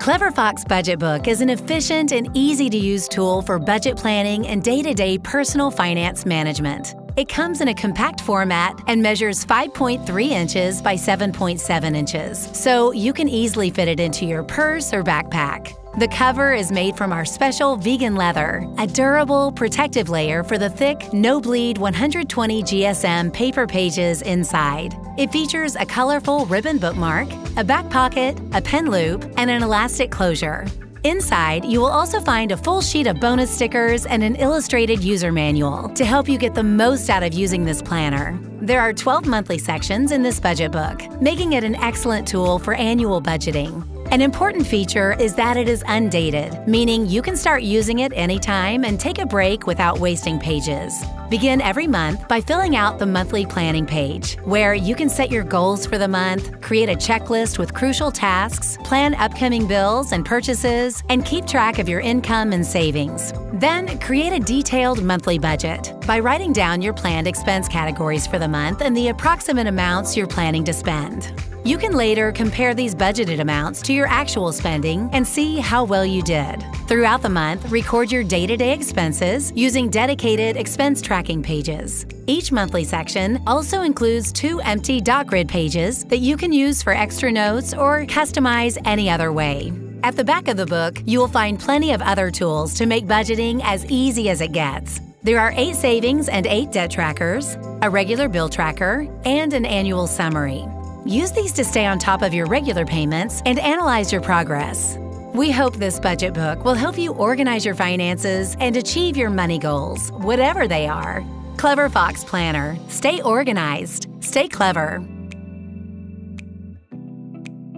Clever Fox Budget Book is an efficient and easy-to-use tool for budget planning and day-to-day personal finance management. It comes in a compact format and measures 5.3 inches by 7.7 inches, so you can easily fit it into your purse or backpack. The cover is made from our special vegan leather, a durable, protective layer for the thick, no-bleed 120 GSM paper pages inside. It features a colorful ribbon bookmark, a back pocket, a pen loop, and an elastic closure. Inside, you will also find a full sheet of bonus stickers and an illustrated user manual to help you get the most out of using this planner. There are 12 monthly sections in this budget book, making it an excellent tool for annual budgeting. An important feature is that it is undated, meaning you can start using it anytime and take a break without wasting pages. Begin every month by filling out the monthly planning page, where you can set your goals for the month, create a checklist with crucial tasks, plan upcoming bills and purchases, and keep track of your income and savings. Then, create a detailed monthly budget by writing down your planned expense categories for the month and the approximate amounts you're planning to spend. You can later compare these budgeted amounts to your actual spending and see how well you did. Throughout the month, record your day-to-day expenses using dedicated expense tracking pages. Each monthly section also includes 2 empty dot grid pages that you can use for extra notes or customize any other way. At the back of the book, you will find plenty of other tools to make budgeting as easy as it gets. There are 8 savings and 8 debt trackers, a regular bill tracker, and an annual summary. Use these to stay on top of your regular payments and analyze your progress. We hope this budget book will help you organize your finances and achieve your money goals, whatever they are. Clever Fox Planner. Stay organized. Stay clever.